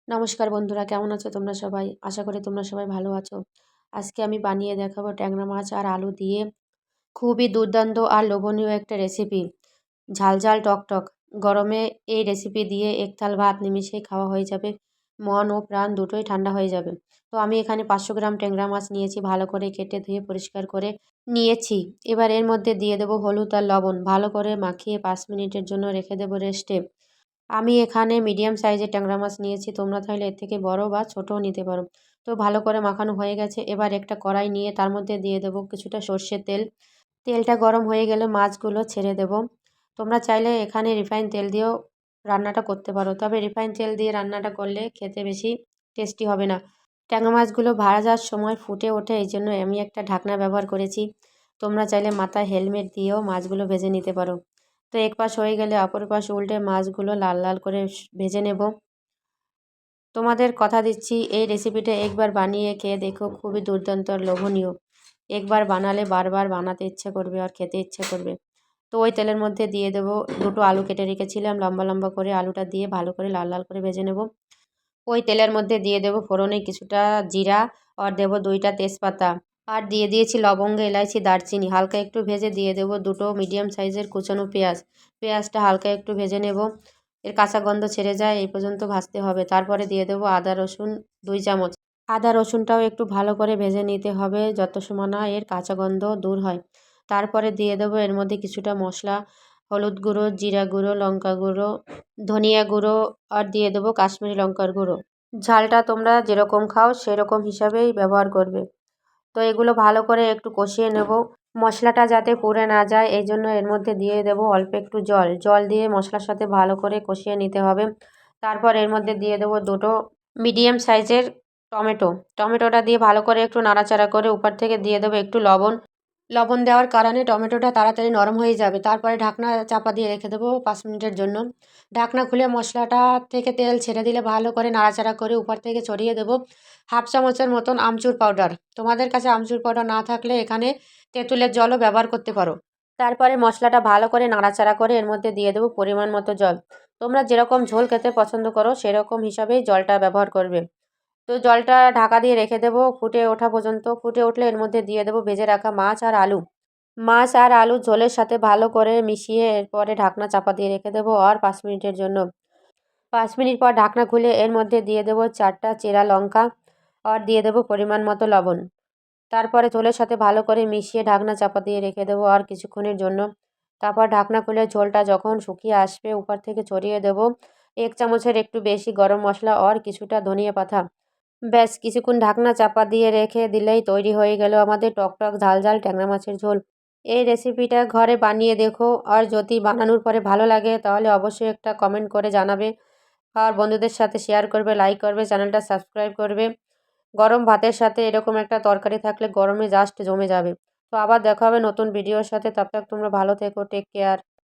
নমস্কার বন্ধুরা, কেমন আছো তোমরা সবাই? আশা করি তোমরা সবাই ভালো আছো। আজকে আমি বানিয়ে দেখাবো ট্যাংরা মাছ আর আলু দিয়ে খুবই দুর্দান্ত আর লোভনীয় একটা রেসিপি। ঝাল ঝাল টক গরমে এই রেসিপি দিয়ে এক থাল ভাত নিমিষেই খাওয়া হয়ে যাবে। মন ও প্রাণ দুটোই ঠান্ডা হয়ে যাবে। তো আমি এখানে 500 গ্রাম ট্যাংরা মাছ নিয়েছি, ভালো করে কেটে ধুয়ে পরিষ্কার করে নিয়েছি। এবার এর মধ্যে দিয়ে দেবো হলুদ আর লবণ, ভালো করে মাখিয়ে 5 মিনিটের জন্য রেখে দেবো রেস্টে। আমি এখানে মিডিয়াম সাইজের ট্যাংরা মাছ নিয়েছি, তোমরা চাইলে এর থেকে বড় বা ছোটও নিতে পারো। তো ভালো করে মাখানো হয়ে গেছে। এবার একটা কড়াই নিয়ে তার মধ্যে দিয়ে দেবো কিছুটা সর্ষের তেল। তেলটা গরম হয়ে গেলে মাছগুলো ছেড়ে দেব। তোমরা চাইলে এখানে রিফাইন তেল দিয়েও রান্নাটা করতে পারো, তবে রিফাইন তেল দিয়ে রান্নাটা করলে খেতে বেশি টেস্টি হবে না। ট্যাংরা মাছগুলো ভাজার সময় ফুটে ওঠে, এই জন্য আমি একটা ঢাকনা ব্যবহার করেছি। তোমরা চাইলে মাথায় হেলমেট দিয়েও মাছগুলো ভেজে নিতে পারো। তো এক পাশ হয়ে গেলে অপর পাশ উল্টে মাছগুলো লাল লাল করে ভেজে নেব। তোমাদের কথা দিচ্ছি, এই রেসিপিটা একবার বানিয়ে খেয়ে দেখো, খুবই দুর্দান্ত আর লোভনীয়। একবার বানালে বারবার বানাতে ইচ্ছে করবে আর খেতে ইচ্ছে করবে। তো ওই তেলের মধ্যে দিয়ে দেবো দুটো আলু কেটে রেখেছিলাম, লম্বা লম্বা করে আলুটা দিয়ে ভালো করে লাল লাল করে ভেজে নেব। ওই তেলের মধ্যে দিয়ে দেবো ফোড়নে কিছুটা জিরা, আর দেবো 2টা তেজপাতা, আর দিয়ে দিয়েছি লবঙ্গ, এলাইচি, দারচিনি। হালকা একটু ভেজে দিয়ে দেবো দুটো মিডিয়াম সাইজের কুচানো পেঁয়াজ। পেঁয়াজটা হালকা একটু ভেজে নেব, এর কাঁচা গন্ধ ছেড়ে যায় এই পর্যন্ত ভাজতে হবে। তারপরে দিয়ে দেবো আদা রসুন 2 চামচ। আদা রসুনটাও একটু ভালো করে ভেজে নিতে হবে যত সময় না এর কাঁচা গন্ধ দূর হয়। তারপরে দিয়ে দেবো এর মধ্যে কিছুটা মশলা, হলুদ গুঁড়ো, জিরা গুঁড়ো, লঙ্কা গুঁড়ো, ধনিয়া গুঁড়ো, আর দিয়ে দেবো কাশ্মীরি লঙ্কার গুঁড়ো। ঝালটা তোমরা যেরকম খাও সেরকম হিসাবেই ব্যবহার করবে। তো এগুলো ভালো করে একটু কষিয়ে নেব। মশলাটা যাতে পুড়ে না যায় এই জন্য এর মধ্যে দিয়ে দেব অল্প একটু জল। জল দিয়ে মশলার সাথে ভালো করে কষিয়ে নিতে হবে। তারপর এর মধ্যে দিয়ে দেবো দুটো মিডিয়াম সাইজের টমেটো। টমেটোটা দিয়ে ভালো করে একটু নাড়াচাড়া করে উপর থেকে দিয়ে দেবো একটু লবণ। লবণ দেওয়ার কারণে টমেটোটা তাড়াতাড়ি নরম হয়ে যাবে। তারপরে ঢাকনা চাপা দিয়ে রেখে দেবো 5 মিনিটের জন্য। ঢাকনা খুলে মশলাটা থেকে তেল ছেড়ে দিলে ভালো করে নাড়াচাড়া করে উপর থেকে ছড়িয়ে দেবো 1/2 চামচের মতন আমচুর পাউডার। তোমাদের কাছে আমচুর পাউডার না থাকলে এখানে তেঁতুলের জলও ব্যবহার করতে পারো। তারপরে মশলাটা ভালো করে নাড়াচাড়া করে এর মধ্যে দিয়ে দেবো পরিমাণ মতো জল। তোমরা যেরকম ঝোল খেতে পছন্দ করো সেরকম হিসাবেই জলটা ব্যবহার করবে। তো জলটা ঢাকা দিয়ে রেখে দেবো ফুটে ওঠা পর্যন্ত। ফুটে উঠলে এর মধ্যে দিয়ে দেবো ভেজে রাখা মাছ আর আলু। মাছ আর আলু ঝোলের সাথে ভালো করে মিশিয়ে এরপরে ঢাকনা চাপা দিয়ে রেখে দেবো আর 5 মিনিটের জন্য। 5 মিনিট পর ঢাকনা খুলে এর মধ্যে দিয়ে দেবো 4টা চেরা লঙ্কা, আর দিয়ে দেবো পরিমাণ মতো লবণ। তারপরে ঝোলের সাথে ভালো করে মিশিয়ে ঢাকনা চাপা দিয়ে রেখে দেবো আর কিছুক্ষণের জন্য। তারপর ঢাকনা খুলে ঝোলটা যখন শুকিয়ে আসবে উপর থেকে ছড়িয়ে দেবো 1 চামচের একটু বেশি গরম মশলা আর কিছুটা ধনিয়া পাতা। ব্যাস কিছুক্ষণ ঢাকনা চাপা দিয়ে রেখে দিলেই তৈরি হয়ে গেল আমাদের টকটক ঝাল ঝাল ট্যাংরা মাছের ঝোল। এই রেসিপিটা ঘরে বানিয়ে দেখো, আর যদি বানানোর পরে ভালো লাগে তাহলে অবশ্যই একটা কমেন্ট করে জানাবে, আর বন্ধুদের সাথে শেয়ার করবে, লাইক করবে, চ্যানেলটা সাবস্ক্রাইব করবে। গরম ভাতের সাথে এরকম একটা তরকারি থাকলে গরমে জাস্ট জমে যাবে। তো আবার দেখা হবে নতুন ভিডিওর সাথে, তব তক তোমরা ভালো থেকো, টেক কেয়ার।